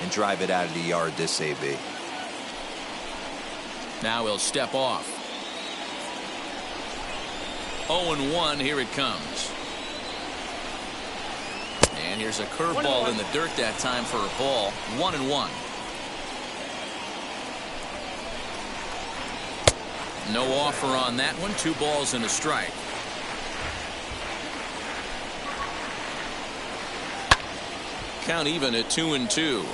and drive it out of the yard this AB. Now he'll step off. 0-1, here it comes. And here's a curveball in the dirt that time for a ball. 1-1. No offer on that one. 2 balls and a strike. Count even at 2-2.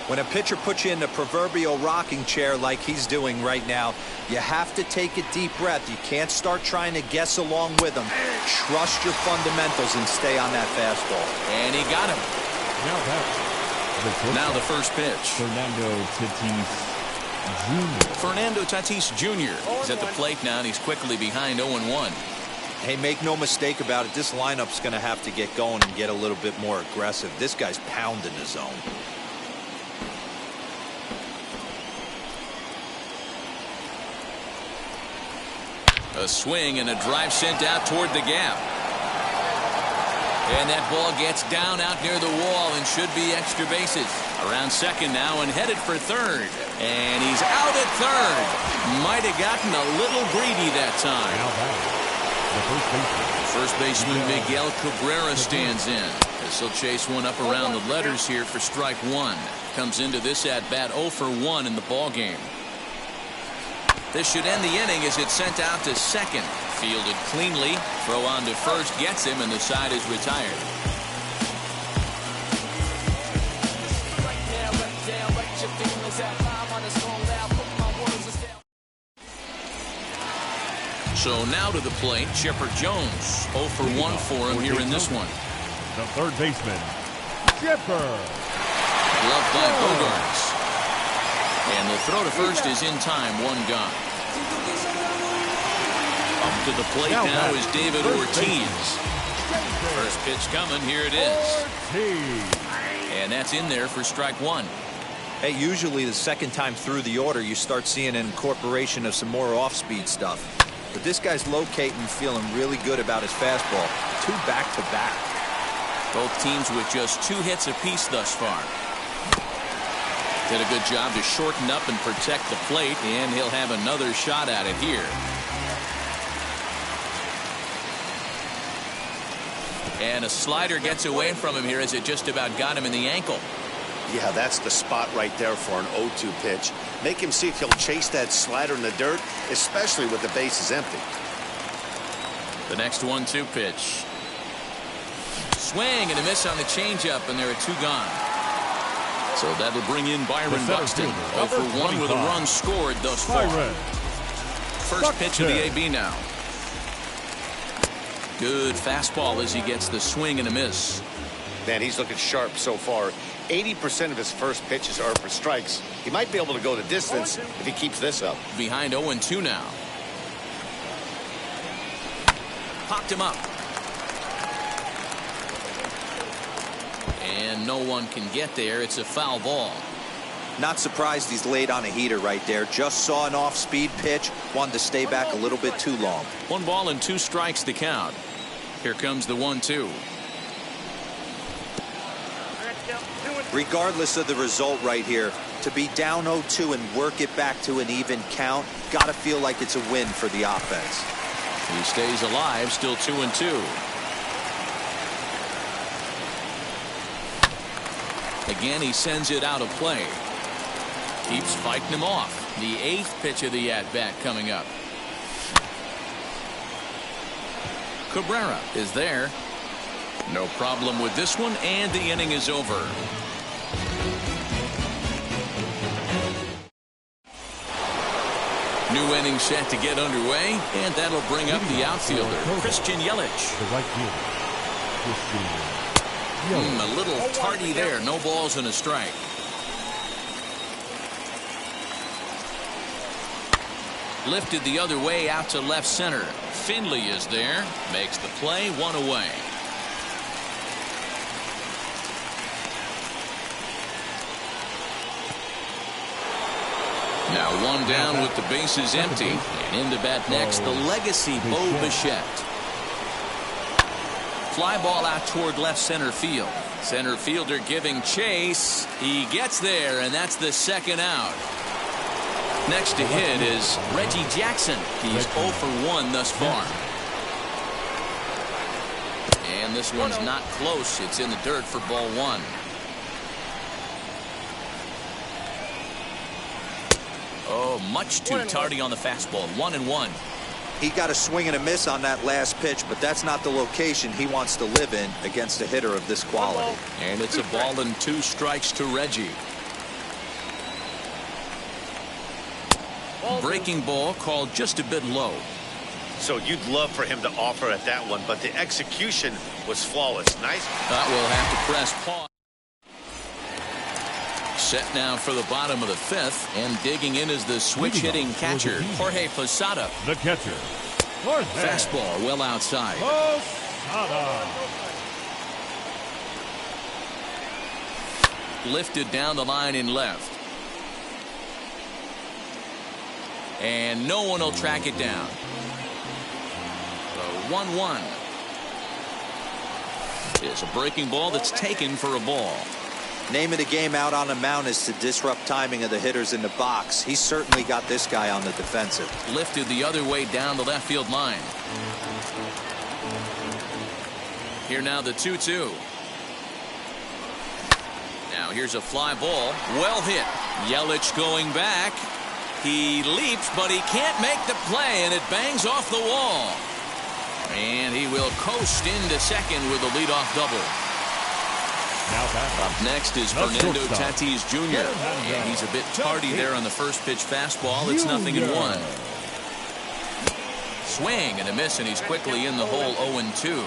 When a pitcher puts you in the proverbial rocking chair like he's doing right now, you have to take a deep breath. You can't start trying to guess along with him. Trust your fundamentals and stay on that fastball. And he got him. Now the first pitch. Fernando Tatis Jr. is at the plate now, and he's quickly behind 0-1. Hey, make no mistake about it. This lineup's going to have to get going and get a little bit more aggressive. This guy's pounding the zone. A swing and a drive sent out toward the gap. And that ball gets down out near the wall and should be extra bases. Around second now and headed for third. And he's out at third. Might have gotten a little greedy that time. First baseman Miguel Cabrera stands in. As he'll chase one up around the letters here for strike 1. Comes into this at bat 0 for 1 in the ball game. This should end the inning as it's sent out to second. Fielded cleanly. Throw on to first gets him, and the side is retired. So now to the plate, Chipper Jones. 0 for 1 for him here in this one. The third baseman, Chipper. Loved by Bogaerts. And the throw to first is in time. 1 gone. Up to the plate now is David Ortiz. First pitch coming. Here it is. And that's in there for strike 1. Hey, usually the second time through the order, you start seeing an incorporation of some more off-speed stuff. But this guy's locating, feeling really good about his fastball. 2 back-to-back. Both teams with just 2 hits apiece thus far. Did a good job to shorten up and protect the plate, and he'll have another shot at it here. And a slider gets away from him here as it just about got him in the ankle. Yeah, that's the spot right there for an 0-2 pitch. Make him see if he'll chase that slider in the dirt, especially with the bases empty. The next 1-2 pitch. Swing and a miss on the changeup, and there are 2 gone. So that'll bring in Byron Buxton. 0 for 1 with a run scored thus far. First pitch of the AB now. Good fastball as he gets the swing and a miss. Man, he's looking sharp so far. 80% of his first pitches are for strikes. He might be able to go the distance if he keeps this up. Behind 0-2 now. Popped him up. And no one can get there. It's a foul ball. Not surprised he's laid on a heater right there. Just saw an off-speed pitch. Wanted to stay back a little bit too long. 1 ball and 2 strikes to count. Here comes the 1-2. Regardless of the result right here, to be down 0-2 and work it back to an even count, gotta feel like it's a win for the offense. He stays alive, still 2-2. Again, he sends it out of play. Keeps fighting him off. The 8th pitch of the at-bat coming up. Cabrera is there. No problem with this one, and the inning is over. New inning set to get underway, and that'll bring up the outfielder, Christian Yelich. The right fielder, Christian A little tardy there. No balls and a strike. Lifted the other way out to left center. Finley is there. Makes the play. 1 away. Now 1 down with the bases empty. And in to bat next, the legacy Bo Bichette. Fly ball out toward left center field. Center fielder giving chase. He gets there, and that's the second out. Next to hit is Reggie Jackson. He's 0 for 1 thus far. And this one's not close. It's in the dirt for ball 1. Oh, much too tardy on the fastball. 1-1. He got a swing and a miss on that last pitch, but that's not the location he wants to live in against a hitter of this quality. And it's a ball and 2 strikes to Reggie. Breaking ball called just a bit low. So you'd love for him to offer at that one, but the execution was flawless. Nice. That will have to press pause. Set now for the bottom of the 5th, and digging in is the switch-hitting catcher, Jorge Posada. The catcher, Jorge. Fastball well outside. Posada. Lifted down the line in left. And no one will track it down. The 1-1 is a breaking ball that's taken for a ball. Name of the game out on the mound is to disrupt timing of the hitters in the box. He's certainly got this guy on the defensive. Lifted the other way down the left field line. Here now the 2-2. Now here's a fly ball. Well hit. Yelich going back. He leaps, but he can't make the play, and it bangs off the wall. And he will coast into second with a leadoff double. Up next is Fernando Tatis Jr. And he's a bit tardy there on the first pitch fastball. It's 0-1. Swing and a miss, and he's quickly in the hole. 0-2.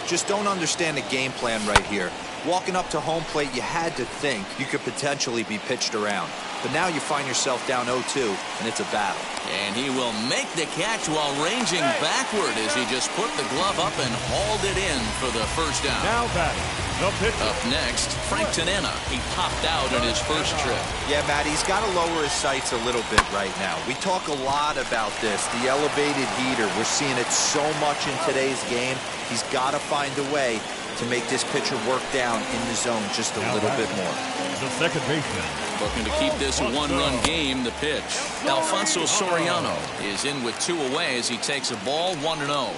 Just don't understand the game plan right here. Walking up to home plate, you had to think you could potentially be pitched around. But now you find yourself down 0-2, and it's a battle. And he will make the catch while ranging backward as he just put the glove up and hauled it in for the first out. Now batting, the pitcher. Up next, Frank Tanana. He popped out on his first trip. Yeah, Matt, he's got to lower his sights a little bit right now. We talk a lot about this, the elevated heater. We're seeing it so much in today's game. He's got to find a way to make this pitcher work down in the zone just a little bit more. The second baseman. Looking to keep this a one-run game. The pitch. Alfonso Soriano is in with 2 away as he takes a ball 1-0.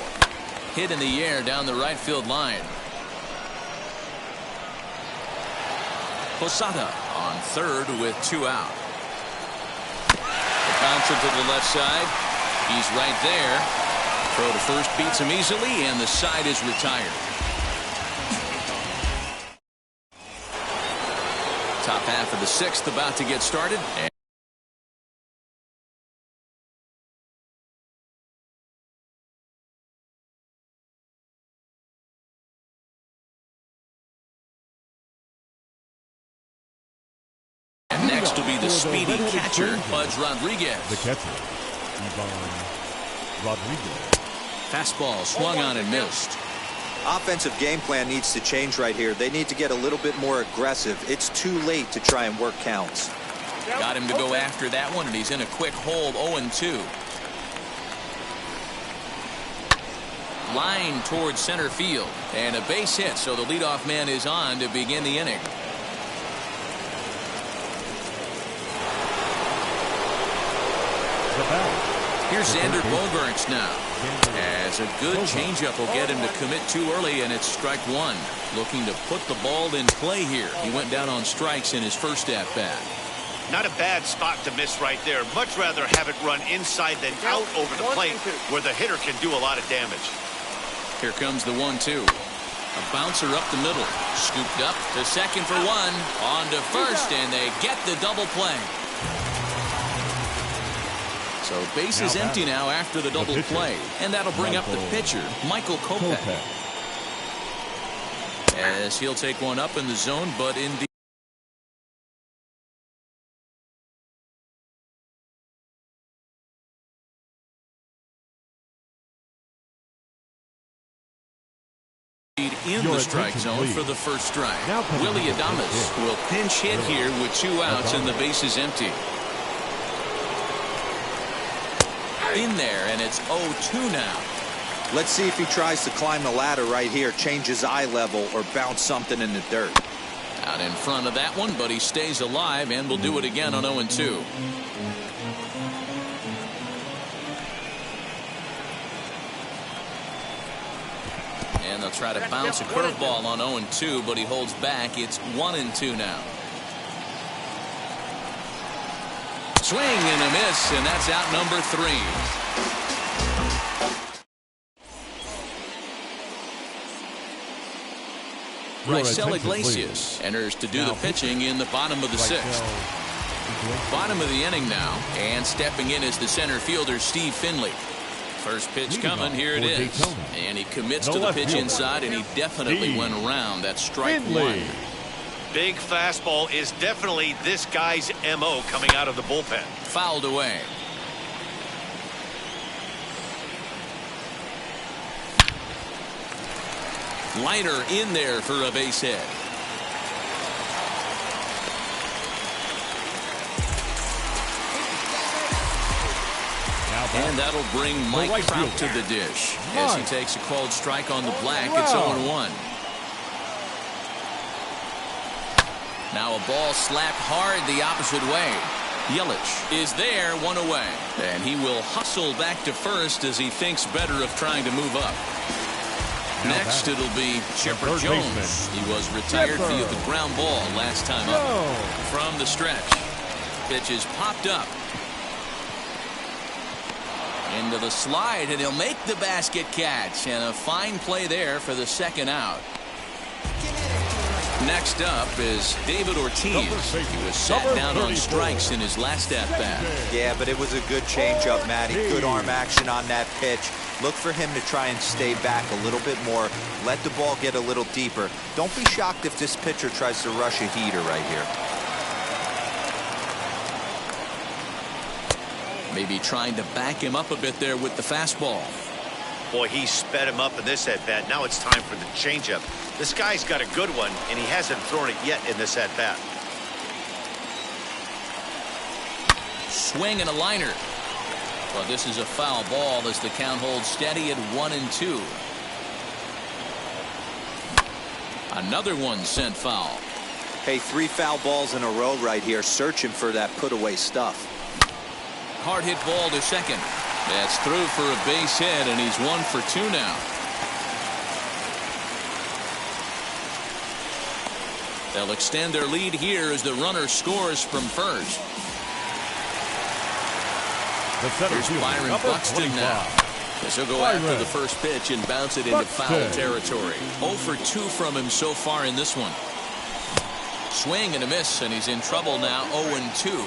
Hit in the air down the right field line. Posada on third with 2 out. The bouncer to the left side. He's right there. Throw to first beats him easily, and the side is retired. Top half of the 6th about to get started. And next will be the speedy catcher, Pudge Rodriguez. The catcher, Ivan Rodriguez. Fastball swung on and missed. Offensive game plan needs to change right here. They need to get a little bit more aggressive. It's too late to try and work counts. Got him to go after that one, and he's in a quick hold. 0-2. Line towards center field, and a base hit, so the leadoff man is on to begin the inning. Here's Xander Bogaerts now. As a good changeup will get him to commit too early, and it's strike 1. Looking to put the ball in play here. He went down on strikes in his first at-bat. Not a bad spot to miss right there. Much rather have it run inside than out over the plate where the hitter can do a lot of damage. Here comes the 1-2. A bouncer up the middle. Scooped up to second for 1. On to first, and they get the double play. So base is empty now after the double play. And that'll bring up the pitcher, Michael Kopech. As he'll take one up in the zone, but in the strike zone for the first strike. Willy Adames will pinch hit here with 2 outs and the base is empty. In there, and it's 0-2 now. Let's see if he tries to climb the ladder right here, change his eye level, or bounce something in the dirt. Out in front of that one, but he stays alive and will do it again on 0-2. And they'll try to bounce a curveball on 0-2, but he holds back. It's 1-2 now. Swing and a miss, and that's out number 3. Raisel Iglesias enters to do the pitching in the bottom of the 6th. Bottom of the inning now, and stepping in is the center fielder Steve Finley. First pitch coming, here it is. And he commits to the pitch inside, and he definitely went around. That's strike 1. Big fastball is definitely this guy's MO coming out of the bullpen. Fouled away. Liner in there for a base hit. And that'll bring Mike Trout to the dish as he takes a called strike on the black. It's 0-1. Now a ball slapped hard the opposite way. Yelich is there, 1 away. And he will hustle back to first as he thinks better of trying to move up. Next, it'll be Chipper Jones. He was retired via the ground ball last time up. From the stretch. Pitch is popped up. Into the slide, and he'll make the basket catch. And a fine play there for the second out. Next up is David Ortiz. He was sat down on strikes in his last at-bat. Yeah, but it was a good changeup, Matty. Good arm action on that pitch. Look for him to try and stay back a little bit more. Let the ball get a little deeper. Don't be shocked if this pitcher tries to rush a heater right here. Maybe trying to back him up a bit there with the fastball. Boy, he sped him up in this at-bat. Now it's time for the changeup. This guy's got a good one, and he hasn't thrown it yet in this at-bat. Swing and a liner. Well, this is a foul ball as the count holds steady at 1-2. Another one sent foul. Hey, 3 foul balls in a row right here, searching for that put-away stuff. Hard hit ball to second. That's through for a base hit, and he's 1 for 2 now. They'll extend their lead here as the runner scores from first. Here's Byron Buxton now. As he'll go after the first pitch and bounce it into foul territory. 0 for 2 from him so far in this one. Swing and a miss, and he's in trouble now. 0-2.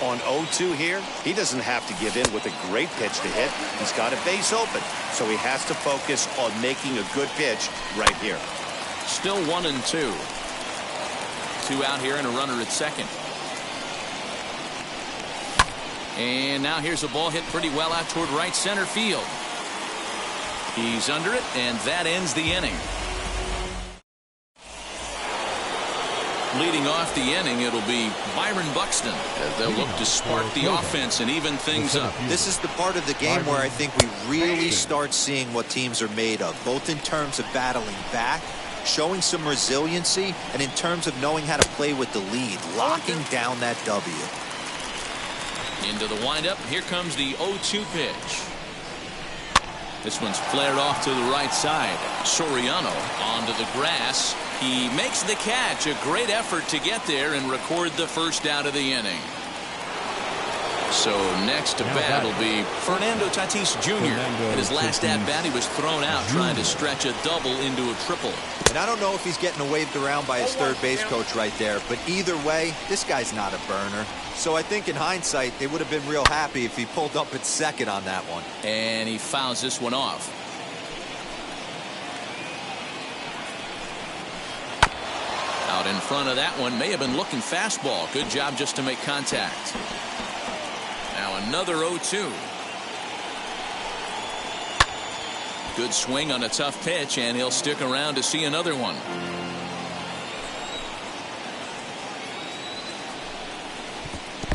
On 0-2 here, he doesn't have to give in with a great pitch to hit. He's got a base open, so he has to focus on making a good pitch right here. Still 1-2. 2 out here and a runner at second. And now here's a ball hit pretty well out toward right center field. He's under it, and that ends the inning. Leading off the inning, it'll be Byron Buxton as they'll look to spark the offense and even things up. This is the part of the game where I think we really start seeing what teams are made of, both in terms of battling back, showing some resiliency, and in terms of knowing how to play with the lead, locking down that W. Into the windup, here comes the 0-2 pitch. This one's flared off to the right side. Soriano onto the grass. He makes the catch. A great effort to get there and record the first out of the inning. So next to bat will be Fernando Tatis Jr. In his last at-bat, he was thrown out trying to stretch a double into a triple. And I don't know if he's getting waved around by his third base coach right there, but either way, this guy's not a burner. So I think in hindsight, they would have been real happy if he pulled up at second on that one. And he fouls this one off. Out in front of that one, may have been looking fastball. Good job just to make contact. Now another 0-2. Good swing on a tough pitch, and he'll stick around to see another one.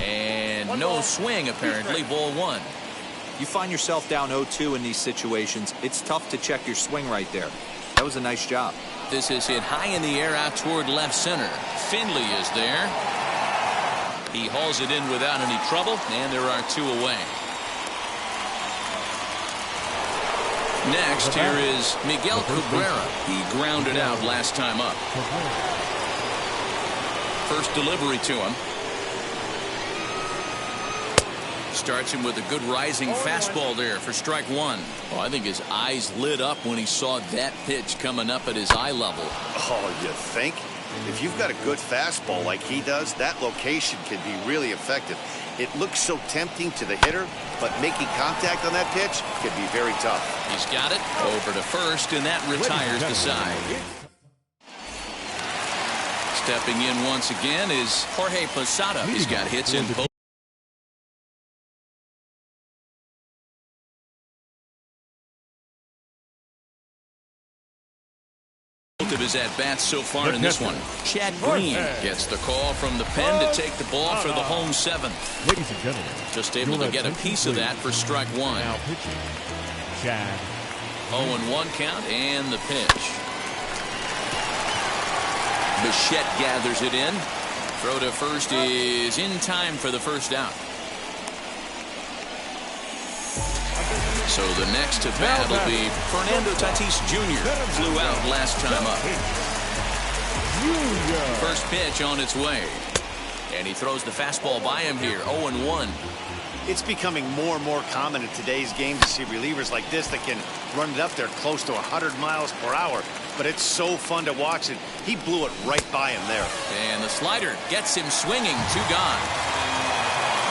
And no swing, apparently. Ball 1. You find yourself down 0-2 in these situations, it's tough to check your swing right there. That was a nice job. This is hit high in the air out toward left center. Finley is there. He hauls it in without any trouble, and there are 2 away. Next, here is Miguel Cabrera. He grounded out last time up. First delivery to him. Starts him with a good rising fastball there for strike 1. Oh, I think his eyes lit up when he saw that pitch coming up at his eye level. Oh, you think? If you've got a good fastball like he does, that location can be really effective. It looks so tempting to the hitter, but making contact on that pitch can be very tough. He's got it over to first, and that retires the side. Stepping in once again is Jorge Posada. He's got hits in both of his at-bats so far in this one. Chad Green gets the call from the pen to take the ball for the home 7th. Ladies and gentlemen, just able to get a piece of that for strike 1. now pitching, Chad. 0-1 count and the pitch. Bichette gathers it in. Throw to first is in time for the first out. So the next to bat will be Fernando Tatis Jr. Flew out last time up. First pitch on its way. And he throws the fastball by him here. 0-1. It's becoming more and more common in today's game to see relievers like this that can run it up there close to 100 miles per hour. But it's so fun to watch it. He blew it right by him there. And the slider gets him swinging. 2 gone.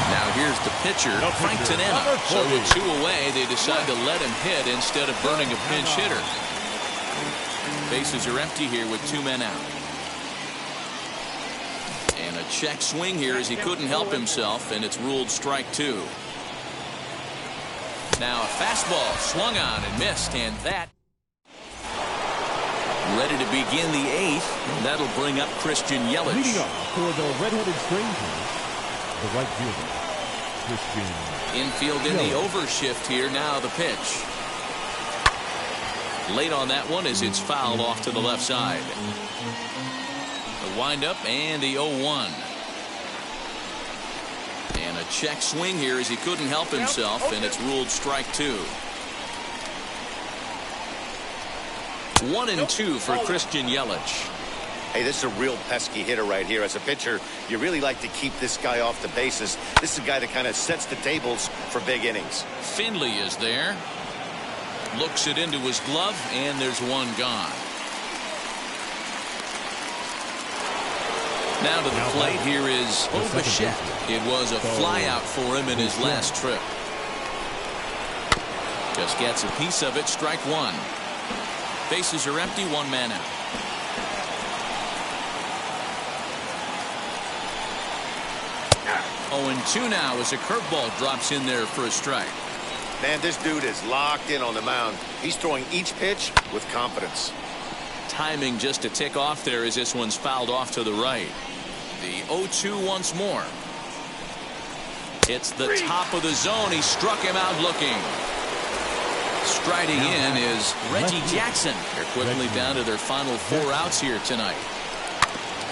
Now here's the pitcher, Frank Tanana. So with 2 away, they decide to let him hit instead of burning a pinch hitter. Bases are empty here with 2 men out. And a check swing here as he couldn't help himself, and it's ruled strike 2. Now a fastball swung on and missed, and that ready to begin the 8th. And that'll bring up Christian Yelich. Leading up for the red-headed stranger, the right fielder, Christian. Infield in the overshift here. Now the pitch. Late on that one as it's fouled off to the left side. The windup and the 0-1. And a check swing here as he couldn't help himself, and it's ruled strike 2. 1-2 for Christian Yelich. Hey, this is a real pesky hitter right here. As a pitcher, you really like to keep this guy off the bases. This is a guy that kind of sets the tables for big innings. Finley is there. Looks it into his glove, and there's 1 gone. Now to the plate, here is Bo Bichette. It was a flyout for him in his last trip. Just gets a piece of it. Strike 1. Bases are empty. 1 man out. Oh, and 2 now as a curveball drops in there for a strike. Man, this dude is locked in on the mound. He's throwing each pitch with confidence. Timing just to tick off there as this one's fouled off to the right. The 0-2 once more. It's the top of the zone. He struck him out looking. Striding in is Reggie Jackson. They're quickly down to their final 4 outs here tonight.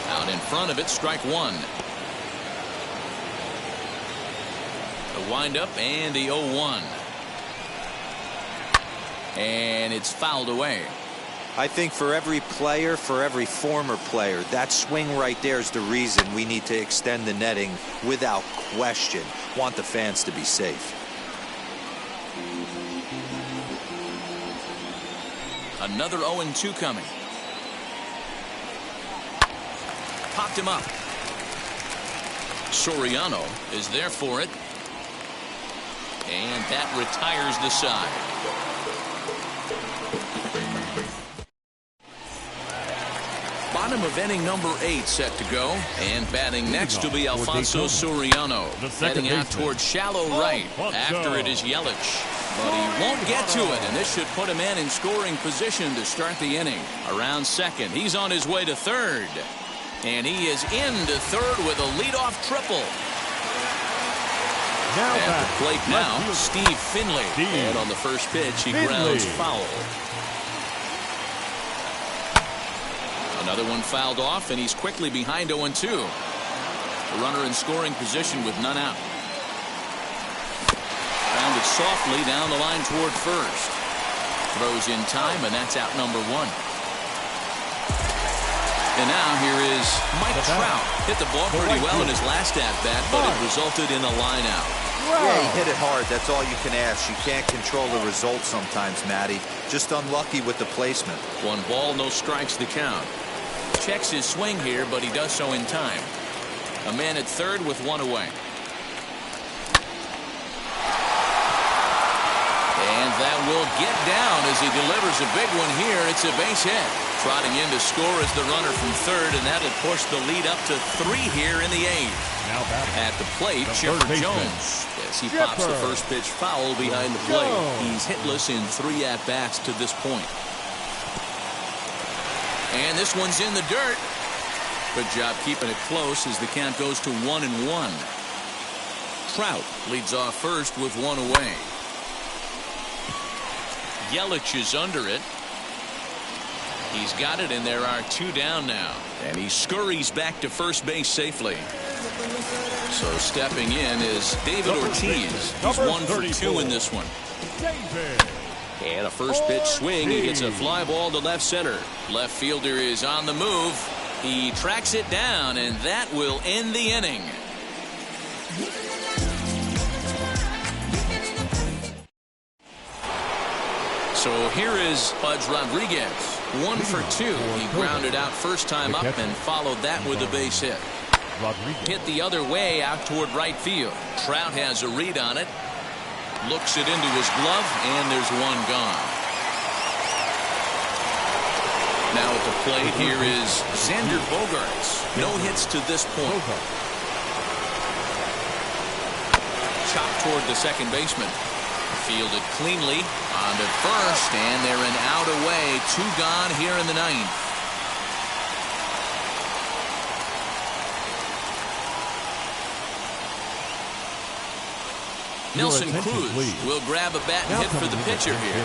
Out in front of it, strike 1. The windup and the 0-1. And it's fouled away. I think for every player, for every former player, that swing right there is the reason we need to extend the netting without question. Want the fans to be safe. Another 0-2 coming. Popped him up. Soriano is there for it. And that retires the side. Bottom of inning number 8 set to go. And batting next to be Alfonso Soriano. Heading out towards shallow right. After it is Yelich. But he won't get to it, and this should put him in scoring position to start the inning. Around second. He's on his way to third. And he is into third with a leadoff triple. Now At back, the plate now, Steve Finley. And on the first pitch, he grounds foul. Another one fouled off, and he's quickly behind 0-2. The runner in scoring position with none out. Grounded softly down the line toward first. Throws in time, and that's out number 1. And now here is Mike Trout. Hit the ball pretty well in his last at-bat, but it resulted in a line-out. Yeah, he hit it hard. That's all you can ask. You can't control the result sometimes, Matty. Just unlucky with the placement. 1 ball, no strikes the count. Checks his swing here, but he does so in time. A man at third with 1 away. And that will get down as he delivers a big one here. It's a base hit. Trotting in to score is the runner from third, and that'll push the lead up to 3 here in the 8th. Now at the plate, Chipper Jones. Yes, he pops the first pitch foul behind the plate. He's hitless in 3 at-bats to this point. And this one's in the dirt. Good job keeping it close as the count goes to 1-1. Trout leads off first with 1 away. Yelich is under it. He's got it, and there are 2 down now. And he scurries back to first base safely. So stepping in is David Ortiz. He's 1 for 2 in this one. And a first pitch swing. He gets a fly ball to left center. Left fielder is on the move. He tracks it down, and that will end the inning. So here is Pudge Rodriguez. 1 for 2. He grounded out first time up and followed that with a base hit. Hit the other way out toward right field. Trout has a read on it. Looks it into his glove, and there's 1 gone. Now at the plate, here is Xander Bogaerts. No hits to this point. Chopped toward the second baseman. Fielded cleanly on to first, and they're an out away. 2 gone here in the 9th. Nelson Cruz will grab a bat and hit for the pitcher here.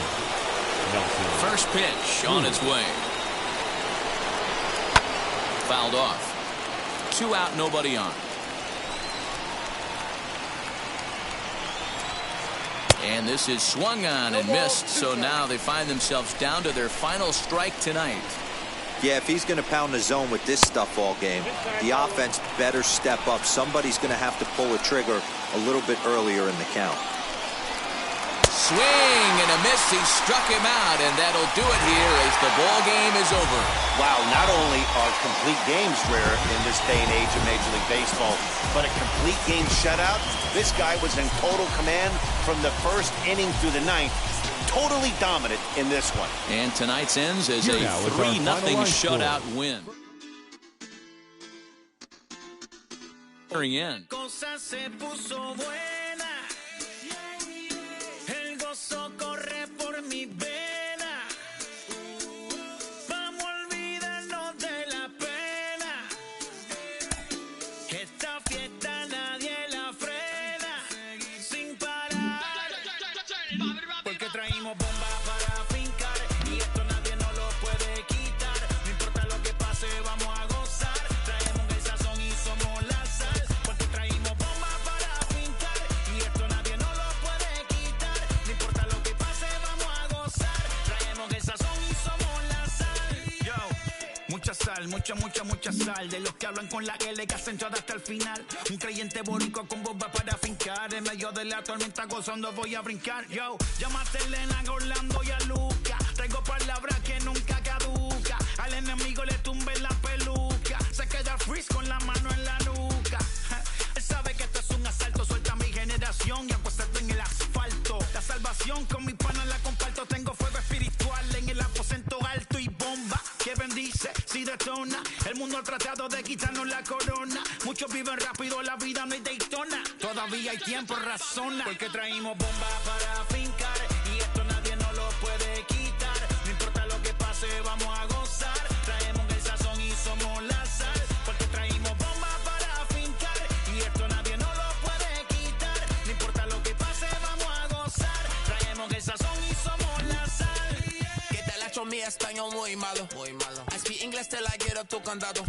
First pitch on its way. Fouled off. 2 out, nobody on. And this is swung on and missed, so now they find themselves down to their final strike tonight. Yeah, if he's going to pound the zone with this stuff all game, the offense better step up. Somebody's going to have to pull a trigger a little bit earlier in the count. Swing and a miss. He struck him out, and that'll do it here as the ball game is over. Wow, not only are complete games rare in this day and age of Major League Baseball, but a complete game shutout. This guy was in total command from the first inning through the 9th. Totally dominant in this one. And tonight's ends as a 3-0 shutout win. In. Mucha sal. De los que hablan con la L que hacen todo hasta el final. Un creyente boricua con bomba para fincar. En medio de la tormenta gozando voy a brincar. Yo, llámate a Elena, a Orlando y a Luca. Traigo palabras que nunca caduca. Al enemigo le tumbe la peluca. Se queda freeze con la mano en la nuca. Él sabe que esto es un asalto. Suelta mi generación y acuéstate en el asfalto. La salvación con mi pana la comparto. Tengo fuego espiritual en el aposento alto y bomba que bendice si detona. El mundo ha tratado de quitarnos la corona. Muchos viven rápido, la vida no es Daytona. Todavía hay tiempo, razona. Porque traímos bomba para fincar. Y esto nadie nos lo puede quitar. No importa lo que pase, vamos a gozar. Traemos el sazón y somos la sal. Porque traímos bomba para fincar. Y esto nadie nos lo puede quitar. No importa español muy malo. I speak English till I get up tu condado.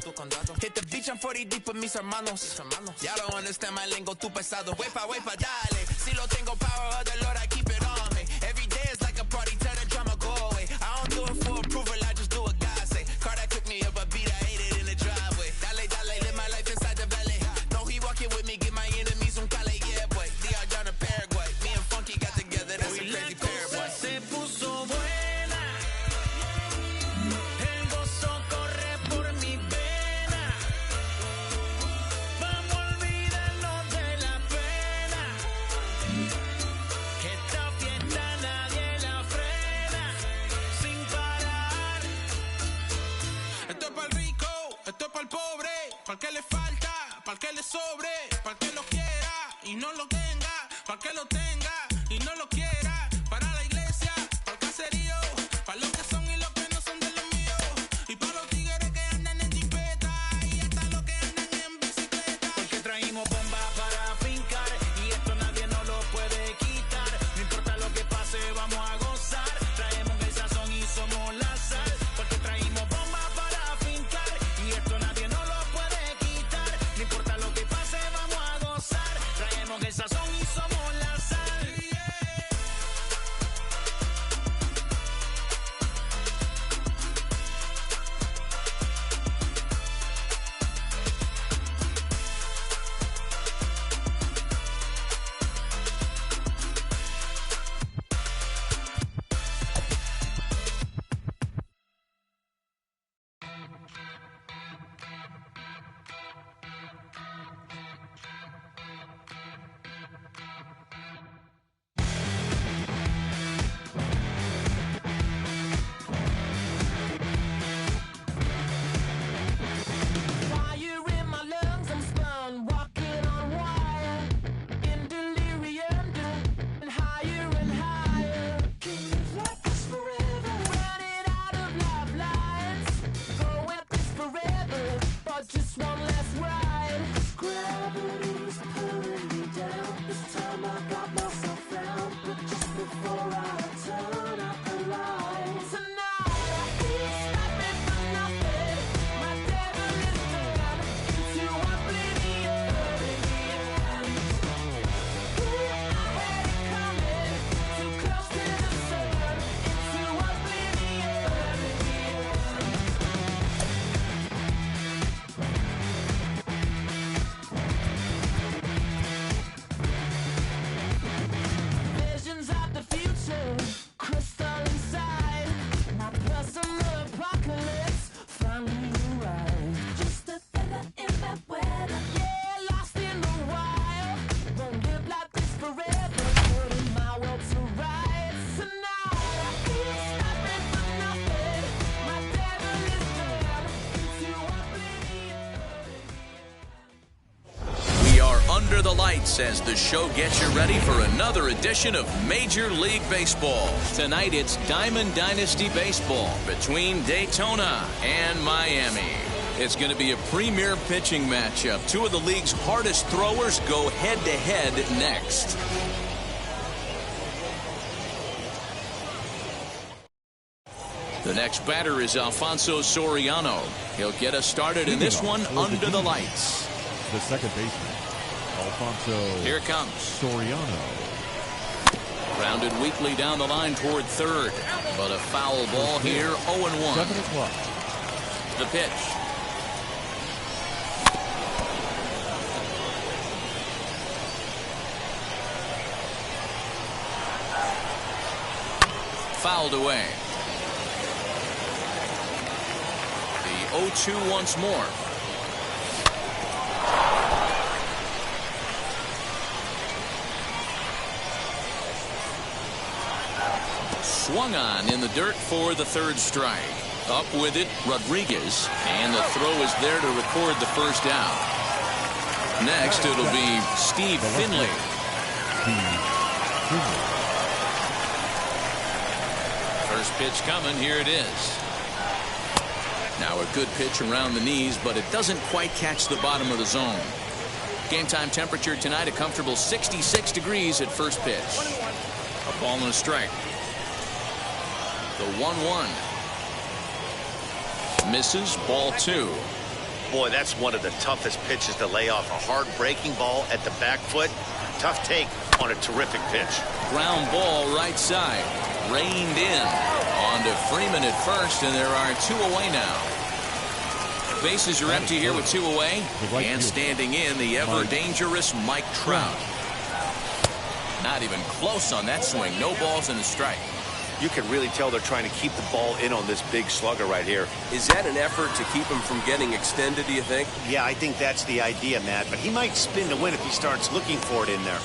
Hit the beach, I'm 40 deep with mis hermanos. Y'all don't understand my lingo, tu pesado. Wepa, dale. Si lo tengo power of the Lord, I keep it on me. Every day is like a party, tell the drama go away. I don't do it for approval, I just do what God say. Car that took me up a beat, I ate it in the driveway. Dale, live my life inside the valley. No, he walking with me, get my enemies un cale, yeah, boy. DR down to Paraguay. Me and Funky got together, that's a crazy pair, boy. Se puso buena, el gozo corre por mi vena. Vamos a olvidarnos de la pena, que esta fiesta nadie la frena, sin parar. Esto es para el rico, esto es para el pobre, para el que le falta, para el que le sobre, para el que lo quiera y no lo tenga, para el que lo tenga y no lo quiera, para la iglesia, para el caserío, para los que son y los que no son de los míos, y para los tigres que andan en jipeta y hasta los que andan en bicicleta. Porque traímos bombas para fincar y esto nadie nos lo puede quitar. No importa lo que pase, vamos a gozar. Traemos el sazón y somos la sal. Porque traímos bombas para fincar y esto nadie nos lo puede quitar. No importa lo que pase, vamos a gozar. Traemos el sazón y somos la sal. Fire in my lungs, I'm spun, walking on wire, in delirium, and higher and higher. Can't live like this forever, running out of lifelines. Go at this forever, but just one last ride. Gravity's pulling me down. This time I got myself found, but just before I turn out the lights. Tonight I feel stopping for nothing. My devil is turned into oblivion. I had it coming, too close to the sun, into oblivion. Visions of the future, crystal inside. My personal apocalypse finally arrived. Just a feather in that weather. Yeah, lost in the wild. Won't live like this forever. Putting my world to rights. Tonight I feel stopping for nothing. My devil is turned into oblivion. We are under the lights as the show gets you ready for another edition of Major League Baseball. Tonight it's Diamond Dynasty Baseball between Daytona and Miami. It's going to be a premier pitching matchup. Two of the league's hardest throwers go head-to-head next. The next batter is Alfonso Soriano. He'll get us started in this one under the lights. The second baseman, Alfonso Here it comes. Soriano. Grounded weakly down the line toward third. But a foul ball here, 0-1. 7 o'clock. The pitch. Fouled away. The 0-2 once more. Swung on in the dirt for the third strike. Up with it, Rodriguez, and the throw is there to record the first out. Next, it'll be Steve Finley. First pitch coming, here it is. Now a good pitch around the knees, but it doesn't quite catch the bottom of the zone. Game time temperature tonight, a comfortable 66 degrees at first pitch. A ball and a strike. The 1-1. Misses, ball 2. Boy, that's one of the toughest pitches to lay off. A hard breaking ball at the back foot. Tough take on a terrific pitch. Ground ball right side. Reined in. On to Freeman at first, and there are 2 away now. Bases are empty here with 2 away. And standing in, the ever-dangerous Mike Trout. Not even close on that swing. No balls and a strike. You can really tell they're trying to keep the ball in on this big slugger right here. Is that an effort to keep him from getting extended, do you think? Yeah, I think that's the idea, Matt. But he might spin to win if he starts looking for it in there.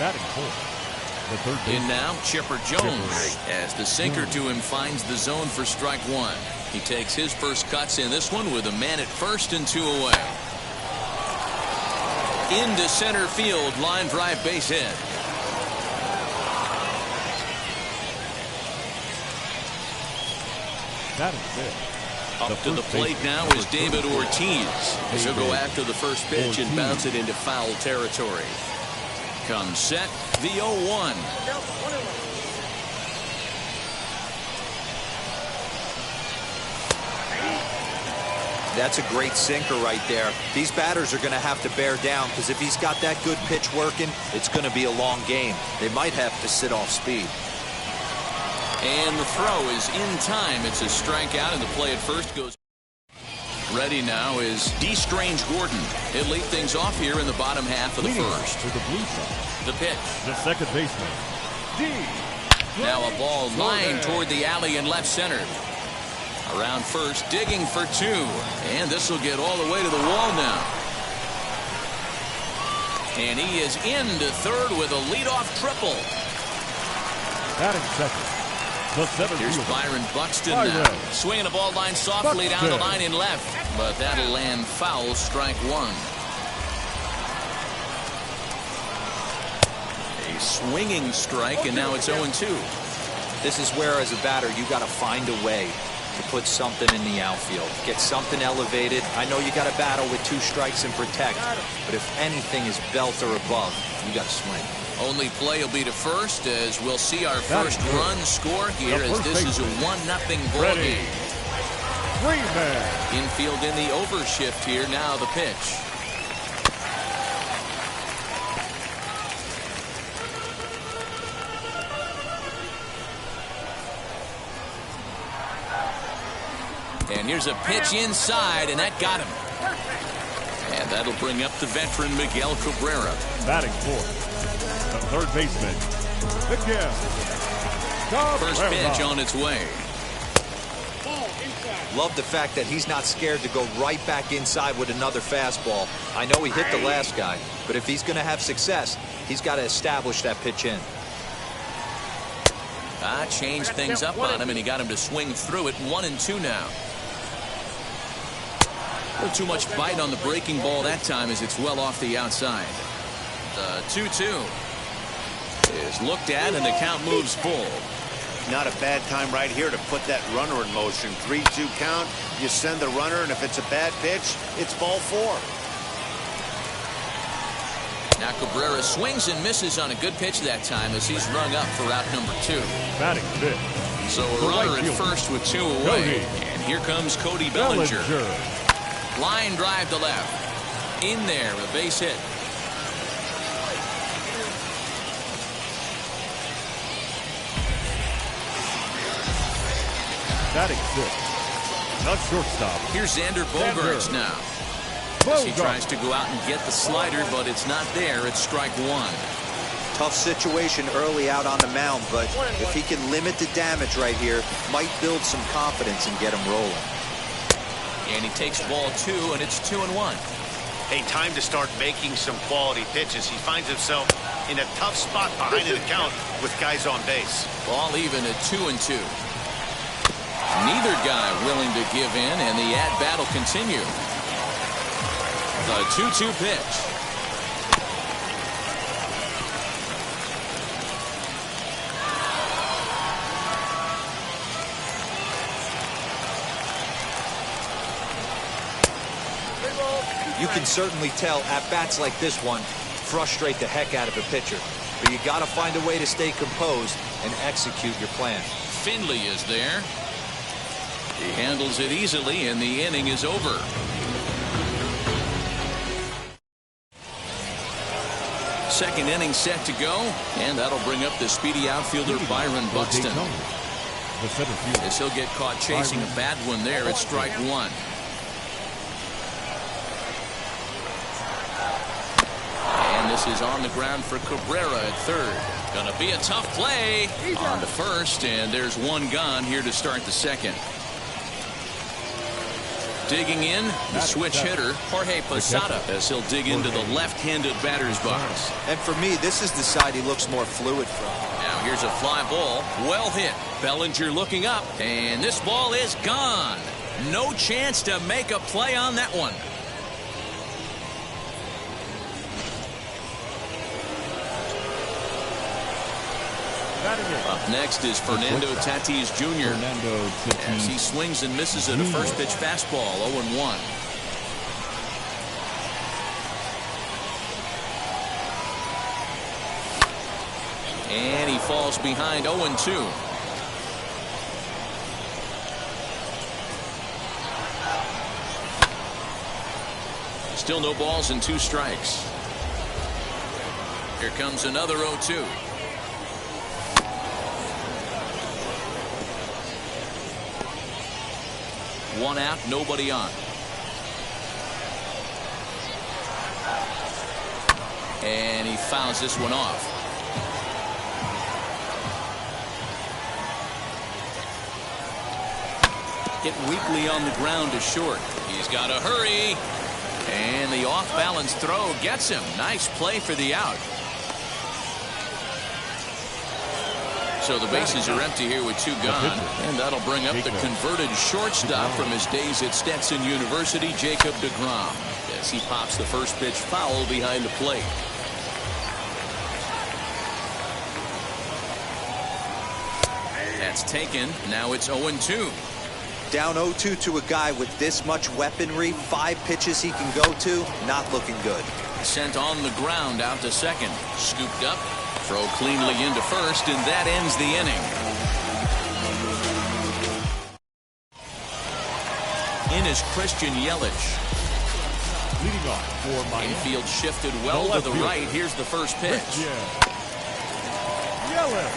Batting fourth, the third baseman. In now, Chipper Jones, as the sinker to him finds the zone for strike 1. He takes his first cuts in this one with a man at first and 2 away. Into center field, line drive base hit. Batting fifth. Up to the plate now is David Ortiz. He'll go after the first pitch and bounce it into foul territory. Comes set, the 0-1. That's a great sinker right there. These batters are going to have to bear down because if he's got that good pitch working, it's going to be a long game. They might have to sit off speed. And the throw is in time. It's a strikeout, and the play at first goes. Ready now is D. Strange Gordon. He'll lead things off here in the bottom half of the first. To the blue side. The pitch. The second baseman, D. Now a ball lined toward the alley in left center. Around first, digging for 2. And this will get all the way to the wall now. And he is into third with a leadoff triple. Batting second. Here's Byron Buxton now. Swinging the ball line softly down the line in left. But that'll land foul, strike 1. A swinging strike, and now it's 0-2. This is where, as a batter, you got to find a way to put something in the outfield. Get something elevated. I know you got to battle with 2 strikes and protect, but if anything is belt or above, you got to swing. Only play will be to first, as we'll see our first run score here, as this is a 1-0 ball game. Freeman. Infield in the overshift here. Now the pitch. And here's a pitch inside, and that got him. And that'll bring up the veteran Miguel Cabrera. Batting fourth, the third baseman, Miguel Cabrera. First pitch on its way. Love the fact that he's not scared to go right back inside with another fastball. I know he hit the last guy, but if he's going to have success, he's got to establish that pitch in. Changed things up on him, and he got him to swing through it. 1-2 now. A little too much bite on the breaking ball that time, as it's well off the outside. The 2-2 is looked at, and the count moves full. Not a bad time right here to put that runner in motion. 3-2 count. You send the runner, and if it's a bad pitch, it's ball 4. Now Cabrera swings and misses on a good pitch that time, as he's rung up for out number 2. Batting fifth. So a runner at first with 2 away. And here comes Cody Bellinger. Line drive to left. In there, a base hit. Batting sixth. Not shortstop. Here's Xander Bogaerts now. As he tries to go out and get the slider, but it's not there. It's strike 1. Tough situation early out on the mound, but if he can limit the damage right here, might build some confidence and get him rolling. And he takes ball 2, and it's 2-1. Hey, time to start making some quality pitches. He finds himself in a tough spot behind the count with guys on base. Ball even at 2-2. Neither guy willing to give in, and the at-bat will continue. The 2-2 pitch. You can certainly tell at-bats like this one frustrate the heck out of a pitcher. But you got to find a way to stay composed and execute your plan. Finley is there. He handles it easily, and the inning is over. Second inning set to go, and that'll bring up the speedy outfielder Byron Buxton. As he'll get caught chasing a bad one there at strike one. And this is on the ground for Cabrera at third. Gonna be a tough play on the first, and there's one gone here to start the second. Digging in, the switch hitter, Jorge Posada, as he'll dig into the left-handed batter's box. And for me, this is the side he looks more fluid from. Now here's a fly ball, well hit. Bellinger looking up, and this ball is gone. No chance to make a play on that one. Up next is Fernando Tatis Jr. As he swings and misses at a first pitch fastball, 0-1. And he falls behind 0-2. Still no balls and 2 strikes. Here comes another 0-2. One out, nobody on. And he fouls this one off. Hit weakly on the ground to short. He's got to hurry. And the off-balance throw gets him. Nice play for the out. So the bases are empty here with 2 gone, and that'll bring up the converted shortstop from his days at Stetson University, Jacob deGrom, as he pops the first pitch foul behind the plate. That's taken. Now it's 0-2. Down 0-2 to a guy with this much weaponry, 5 pitches he can go to, not looking good. Sent on the ground out to second. Scooped up. Throw cleanly into first, and that ends the inning. In is Christian Yelich. Leading off for Miami. Infield shifted well to the right. Here's the first pitch. Yelich.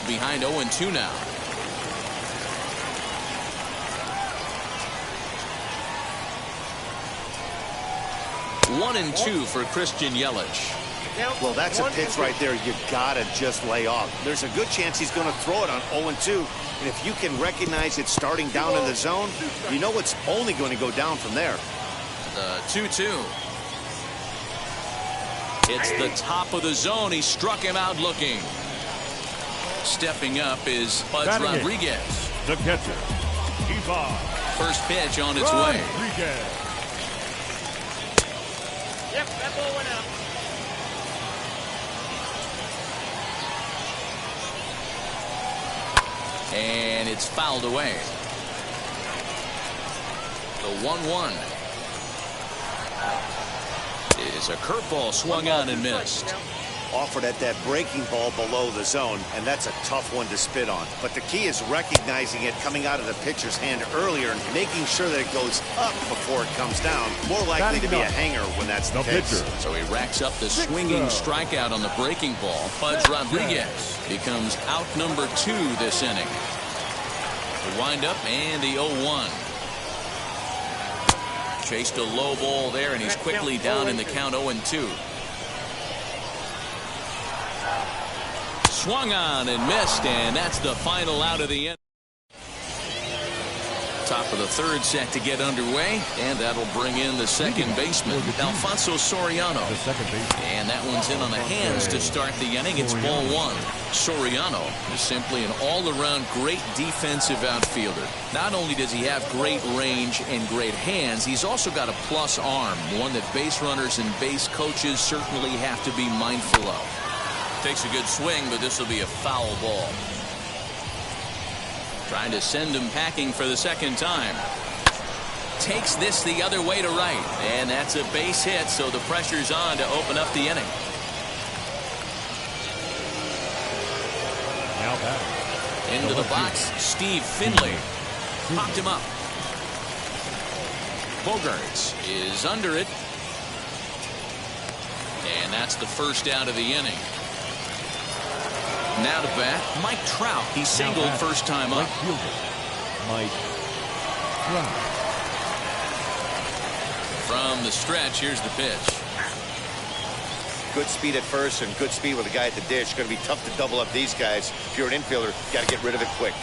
Behind 0-2 now. One and 2 for Christian Yelich. Well, that's a pitch right there you gotta just lay off. There's a good chance he's going to throw it on 0-2, and if you can recognize it starting down in the zone, you know it's only going to go down from there. The 2-2. It's the top of the zone. He struck him out looking. Stepping up is Bud Rodriguez. The catcher. He's on. First pitch on its way. Rodriguez. Yep, that ball went out. And it's fouled away. The 1-1 is a curveball swung on and missed. Offered at that breaking ball below the zone, and that's a tough one to spit on. But the key is recognizing it coming out of the pitcher's hand earlier and making sure that it goes up before it comes down. More likely to be a hanger when that's the case. So he racks up the swinging strikeout on the breaking ball. Bud Rodriguez becomes out number 2 this inning. The windup and the 0-1. Chased a low ball there, and he's quickly down in the count 0-2. Swung on and missed, and that's the final out of the inning. Top of the third set to get underway, and that'll bring in the second baseman, Alfonso Soriano. The second baseman. And that one's in on the hands to start the inning. It's ball 1. Soriano is simply an all-around great defensive outfielder. Not only does he have great range and great hands, he's also got a plus arm, one that base runners and base coaches certainly have to be mindful of. Takes a good swing, but this will be a foul ball. Trying to send him packing for the second time. takes this the other way to right. And that's a base hit, so the pressure's on to open up the inning. Now batting. Into the box, Steve Finley. Popped him up. Bogaerts is under it. And that's the first out of the inning. Now to bat, Mike Trout. He singled first time up. Mike Trout. From the stretch, here's the pitch. Good speed at first and good speed with the guy at the dish. Going to be tough to double up these guys. If you're an infielder, got to get rid of it quick.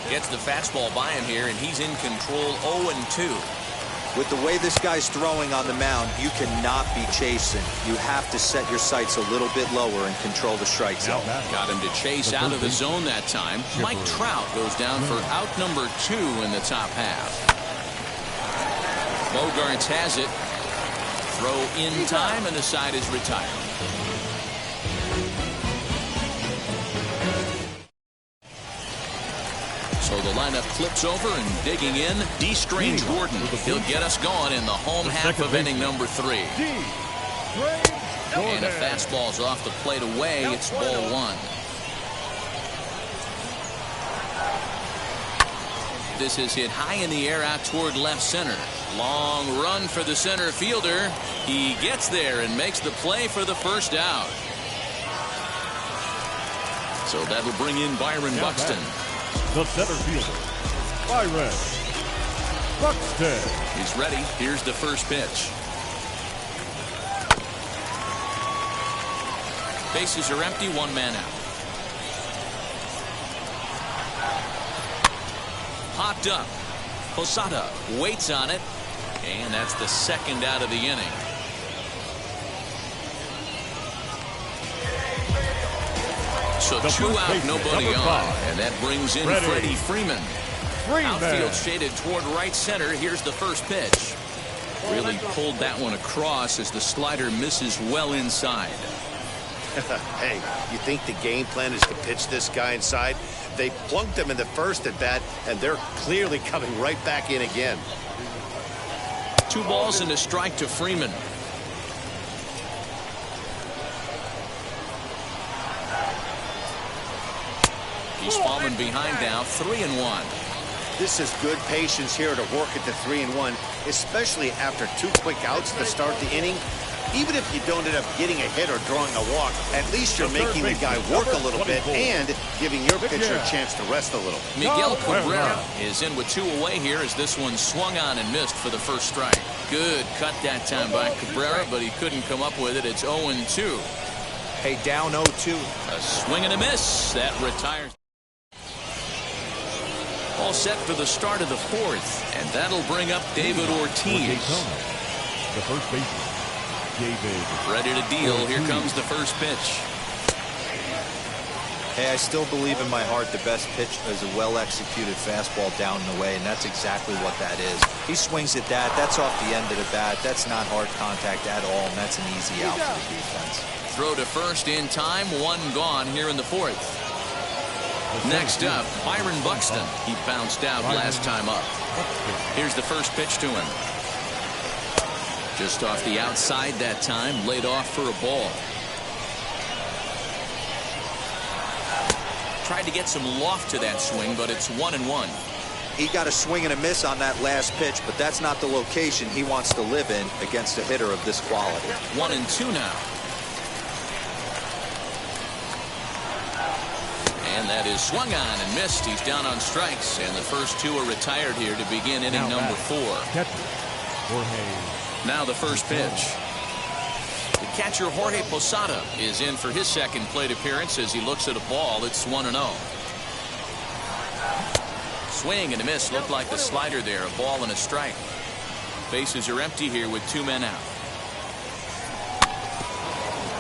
Gets the fastball by him here, and he's in control 0-2. With the way this guy's throwing on the mound, you cannot be chasing. You have to set your sights a little bit lower and control the strike zone. Got him to chase out of the zone that time. Mike Trout goes down for out number 2 in the top half. Bogaerts has it. Throw in time, and the side is retired. So the lineup flips over, and digging in, D. Strange Gordon. He'll get us going in the home half of inning number 3. And a fastball's off the plate away. It's ball 1. This is hit high in the air out toward left center. Long run for the center fielder. He gets there and makes the play for the first out. So that'll bring in Byron Buxton. The center fielder, Byron Buxton. He's ready. Here's the first pitch. Bases are empty, 1 man out. Popped up. Posada waits on it, and that's the second out of the inning. So 2 out, nobody on, and that brings in Freddie Freeman. Outfield shaded toward right center. Here's the first pitch. Really pulled that one across as the slider misses well inside. Hey, you think the game plan is to pitch this guy inside? They plunked him in the first at bat, and they're clearly coming right back in again. 2 balls and a strike to Freeman. He's fallen behind now, 3-1. This is good patience here to work at the 3-1, especially after 2 quick outs to start the inning. Even if you don't end up getting a hit or drawing a walk, at least you're making the guy work a little bit and giving your pitcher a chance to rest a little. Miguel Cabrera is in with 2 away here as this one swung on and missed for the first strike. Good cut that time by Cabrera, but he couldn't come up with it. It's 0-2. Hey, down 0-2. A swing and a miss. That retires. All set for the start of the 4th, and that'll bring up David Ortiz. The first baseman, David. Ready to deal. Here comes the first pitch. Hey, I still believe in my heart the best pitch is a well-executed fastball down and away, and that's exactly what that is. He swings at that. That's off the end of the bat. That's not hard contact at all, and that's an easy out for the defense. Throw to first in time. 1 gone here in the 4th. Next up, Byron Buxton. He bounced out last time up. Here's the first pitch to him. Just off the outside that time, laid off for a ball. Tried to get some loft to that swing, but it's 1-1. He got a swing and a miss on that last pitch, but that's not the location he wants to live in against a hitter of this quality. 1-2 now. And that is swung on and missed. He's down on strikes, and the first 2 are retired here to begin inning number 4. Now the first pitch. The catcher Jorge Posada is in for his second plate appearance as he looks at a ball. It's 1-0. Swing and a miss. Looked like the slider there. A ball and a strike. Bases are empty here with 2 men out.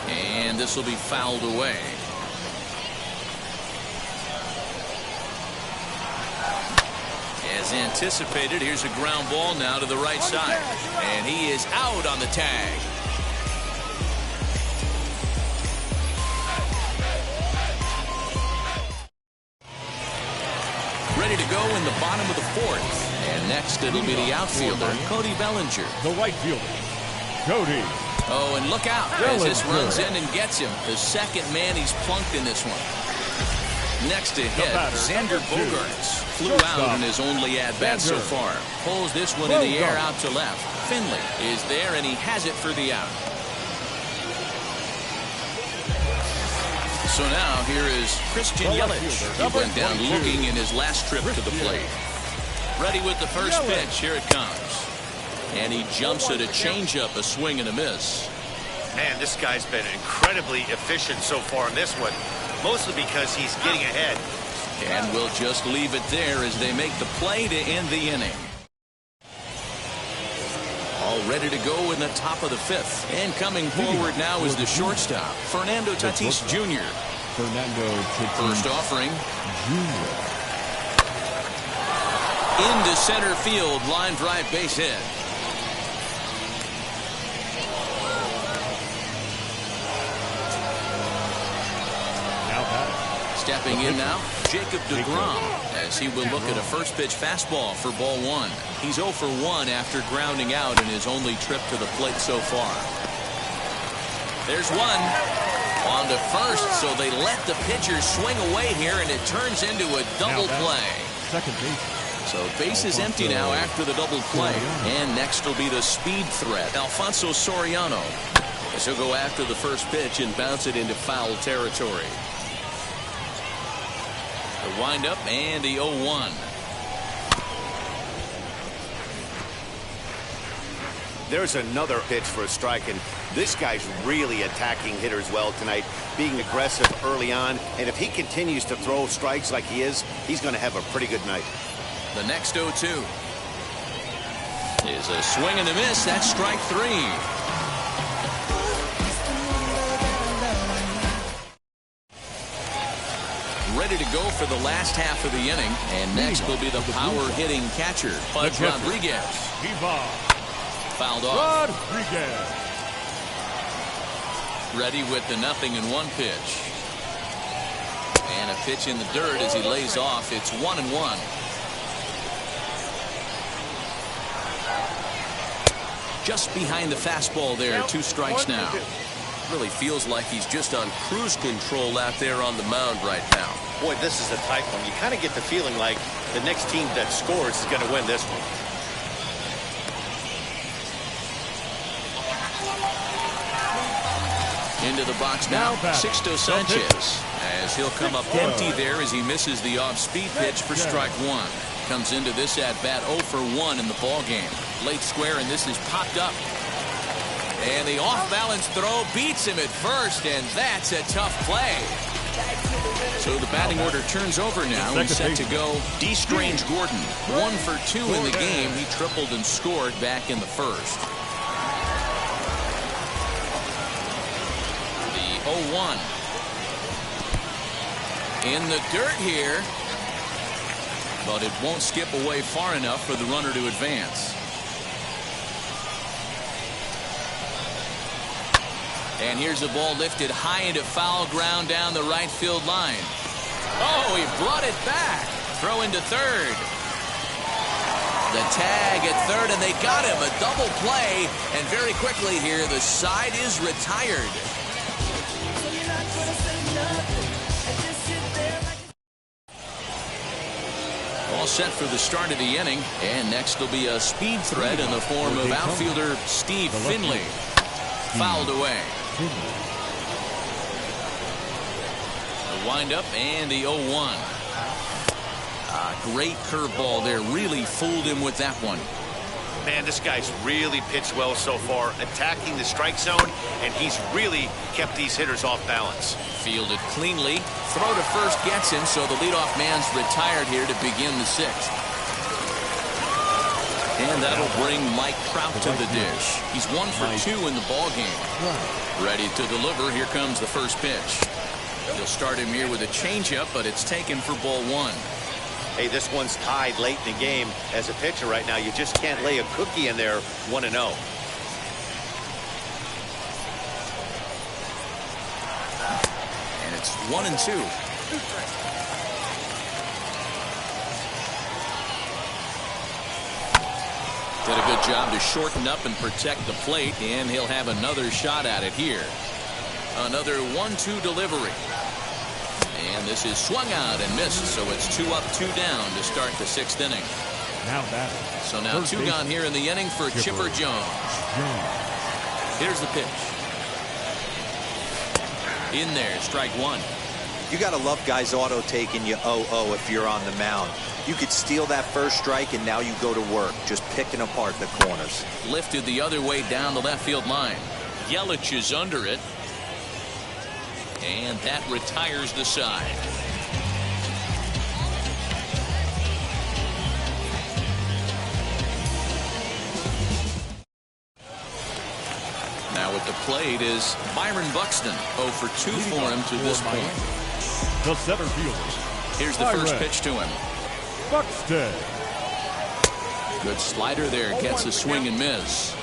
And this will be fouled away. As anticipated, here's a ground ball now to the right side. And he is out on the tag. Ready to go in the bottom of the 4th. And next it'll be the outfielder, Cody Bellinger. The right fielder, Cody. Oh, and look out as this runs in and gets him. The second man he's plunked in this one. Next to hit, Xander Bogaerts flew out in his only at-bat so far. Pulls this one in the air out to left. Finley is there, and he has it for the out. So now here is Christian Yelich. He went down looking in his last trip to the plate. Ready with the first pitch. Here it comes. And he jumps at a changeup, a swing and a miss. Man, this guy's been incredibly efficient so far in this one, mostly because he's getting ahead. And we'll just leave it there as they make the play to end the inning. All ready to go in the top of the fifth. And coming forward now is the shortstop, Fernando Tatis Jr. First offering. Into center field, line drive base hit. Stepping in now, Jacob deGrom, as he will look at a first pitch fastball for ball one. He's 0 for 1 after grounding out in his only trip to the plate so far. There's one. On to first, so they let the pitcher swing away here, and it turns into a double play. Second base. So base is empty now after the double play. And next will be the speed threat, Alfonso Soriano. As he'll go after the first pitch and bounce it into foul territory. The windup and the 0-1. There's another pitch for a strike, and this guy's really attacking hitters well tonight, being aggressive early on, and if he continues to throw strikes like he is, he's going to have a pretty good night. The next 0-2 is a swing and a miss. That's strike three. Ready to go for the last half of the inning. And next will be the power-hitting catcher, Pudge Rodriguez. Fouled off. Rodriguez. Ready with the 0-1 pitch. And a pitch in the dirt as he lays off. It's 1-1. Just behind the fastball there. 2 strikes now. Really feels like he's just on cruise control out there on the mound right now. Boy, this is a tight one. You kind of get the feeling like the next team that scores is going to win this one. Into the box now, Sixto Sanchez, as he'll come up empty there as he misses the off-speed pitch for strike one. Comes into this at-bat 0 for 1 in the ballgame. Late square, and this is popped up. And the off-balance throw beats him at first, and that's a tough play. So the batting order turns over now. He's set to go D. Strange Gordon. 1 for 2 in the game. He tripled and scored back in the first. The 0-1. In the dirt here. But it won't skip away far enough for the runner to advance. And here's a ball lifted high into foul ground down the right field line. Oh, he brought it back. Throw into third. The tag at third, and they got him. A double play. And very quickly here, the side is retired. All set for the start of the inning. And next will be a speed threat in the form of outfielder Steve Finley. Fouled away. The windup and the 0-1. Great curveball there. Really fooled him with that one. Man, this guy's really pitched well so far, attacking the strike zone, and he's really kept these hitters off balance. Fielded cleanly. Throw to first gets him, so the leadoff man's retired here to begin the sixth. And that'll bring Mike Trout to the dish. He's 1 for 2 in the ballgame. Ready to deliver. Here comes the first pitch. He'll start him here with a changeup, but it's taken for ball 1. Hey, this one's tied late in the game. As a pitcher right now, you just can't lay a cookie in there 1-0. And it's 1-2. Did a good job to shorten up and protect the plate, and he'll have another shot at it here. Another 1-2 delivery. And this is swung out and missed, so it's 2 up, 2 down to start the 6th inning. So now 2 gone here in the inning for Chipper Jones. Here's the pitch. In there, strike 1. You got to love guys auto taking you 0-0 if you're on the mound. You could steal that first strike and now you go to work just picking apart the corners. Lifted the other way down the left field line. Yelich is under it. And that retires the side. Now at the plate is Byron Buxton. 0 for 2 for him to this point. The center fielder. Here's the first pitch to him. Buxton. Good slider there. Gets a swing and miss.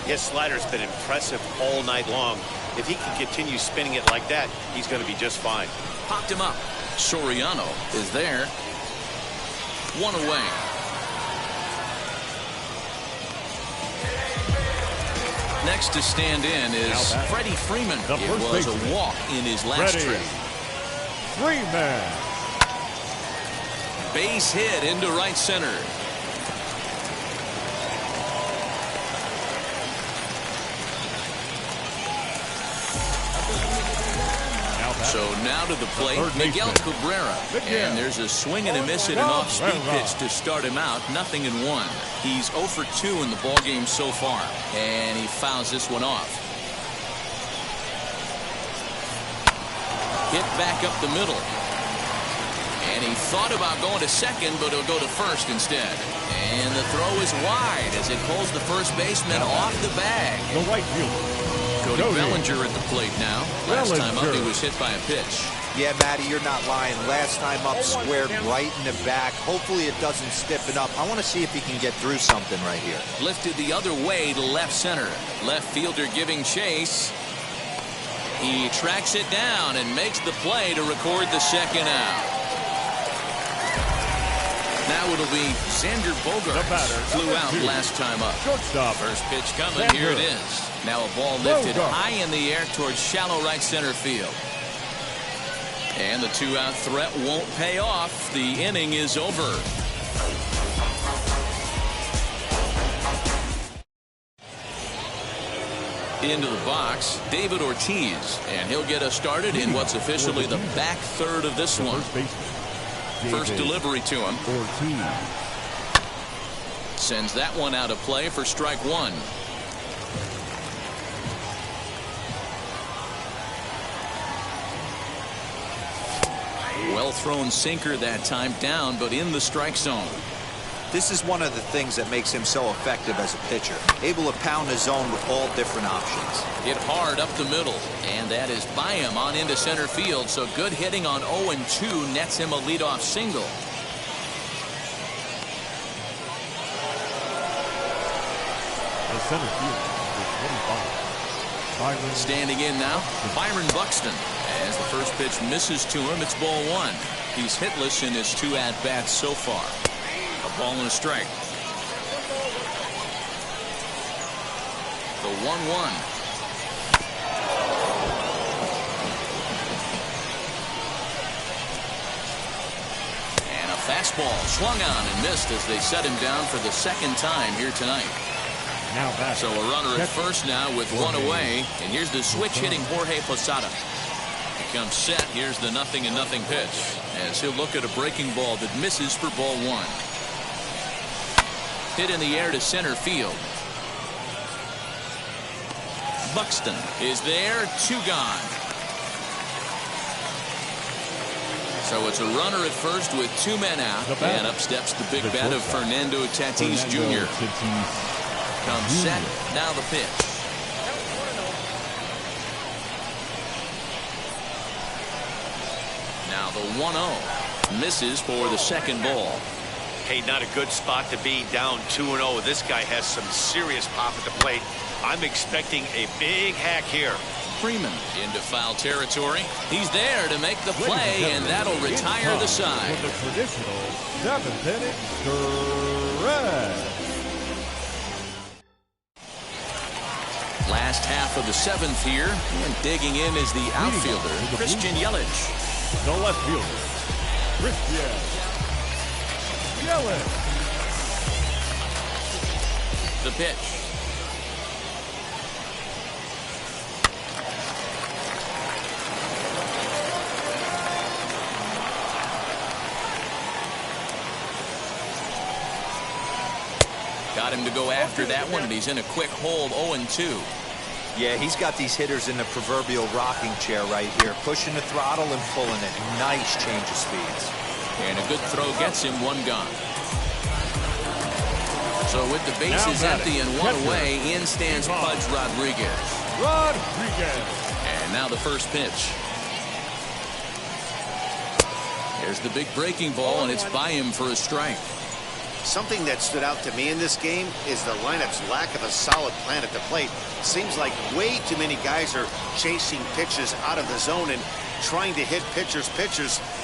His slider's been impressive all night long. If he can continue spinning it like that, he's going to be just fine. Popped him up. Soriano is there. 1 away. Next to stand in is Freddie Freeman. It was a walk in his last trip. Freeman. Base hit into right center. So now to the plate, Miguel Cabrera. And there's a swing and a miss at an off-speed pitch to start him out. 0-1. He's 0 for 2 in the ballgame so far. And he fouls this one off. Hit back up the middle. And he thought about going to second, but he'll go to first instead. And the throw is wide as it pulls the first baseman off the bag. The right fielder. Cody Bellinger at the plate now. Last time up, he was hit by a pitch. Yeah, Matty, you're not lying. Last time up, squared right in the back. Hopefully it doesn't stiffen up. I want to see if he can get through something right here. Lifted the other way to left center. Left fielder giving chase. He tracks it down and makes the play to record the second out. Now it'll be Xander Bogaerts. Flew out last time up. Shortstop. First pitch coming. Here it is. Now a ball lifted high in the air towards shallow right center field. And the 2-out threat won't pay off. The inning is over. Into the box, David Ortiz. And he'll get us started in what's officially the back third of this one. First delivery to him. Sends that one out of play for strike 1. Well thrown sinker that time, down but in the strike zone. This is one of the things that makes him so effective as a pitcher. Able to pound the zone with all different options. Hit hard up the middle, and that is by him on into center field. So good hitting on 0-2 nets him a leadoff single. The center field is 25. Standing in now, Byron Buxton. As the first pitch misses to him, it's ball 1. He's hitless in his 2 at-bats so far. A ball and a strike. The 1-1. And a fastball swung on and missed as they set him down for the second time here tonight. So a runner at first now with 1 away. And here's the switch hitting Jorge Posada. He comes set. Here's the 0-0 pitch. As he'll look at a breaking ball that misses for ball 1. Hit in the air to center field. Buxton is there. 2 gone. So it's a runner at first with 2 men out. And up steps the big bat of Fernando Tatis Jr. Comes set. Now the pitch. Now the 1-0. Misses for the second ball. Hey, not a good spot to be, down 2-0. This guy has some serious pop at the plate. I'm expecting a big hack here. Freeman into foul territory. He's there to make the play, and that'll retire the side. With the traditional 7th inning stretch. Last half of the 7th here, and digging in is the outfielder, Christian Yelich. The left fielder, Christian Yelich. The pitch. Got him to go after that one, and he's in a quick hold, 0-2. Yeah, he's got these hitters in the proverbial rocking chair right here, pushing the throttle and pulling it. Nice change of speeds. And a good throw gets him 1 gone. So with the bases empty and 1 away, in stands Pudge Rodriguez. And now the first pitch. There's the big breaking ball, and it's by him for a strike. Something that stood out to me in this game is the lineup's lack of a solid plan at the plate. Seems like way too many guys are chasing pitches out of the zone and trying to hit pitchers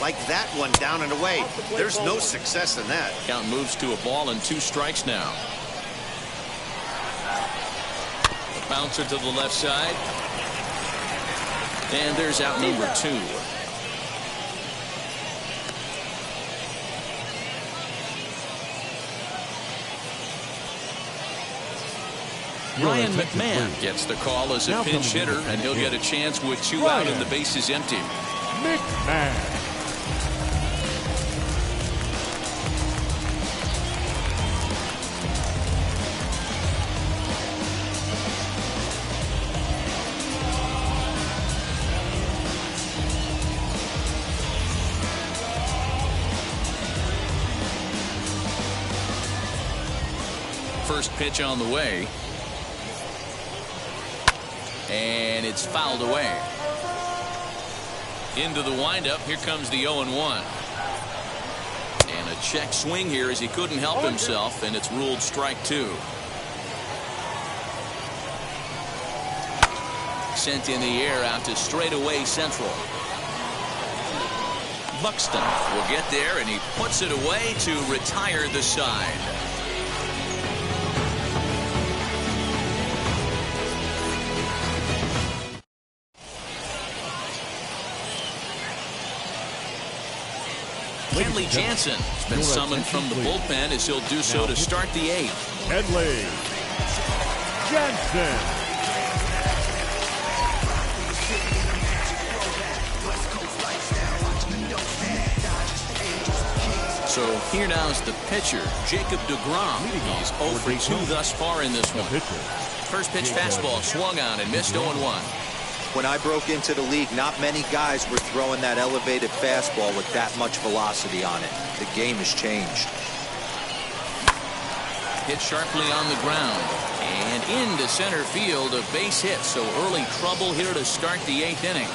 like that one down and away. There's no success in that. Count moves to a ball and 2 strikes now. The bouncer to the left side. And there's out number 2. Ryan McMahon gets the call as a pinch hitter, and he'll get a chance with 2 out and the bases empty. McMahon. First pitch on the way. And it's fouled away. Into the windup. Here comes the 0-1. And a check swing here as he couldn't help himself, and it's ruled strike 2. Sent in the air out to straightaway central. Buxton will get there, and he puts it away to retire the side. Kenley Jansen has been summoned from the bullpen as he'll do so to start the 8th. Kenley Jansen. So here now's the pitcher, Jacob deGrom. He's 0 for 2 thus far in this one. First pitch fastball swung on and missed 0-1. When I broke into the league, not many guys were throwing that elevated fastball with that much velocity on it. The game has changed. Hit sharply on the ground and into center field, a base hit. So early trouble here to start the 8th inning.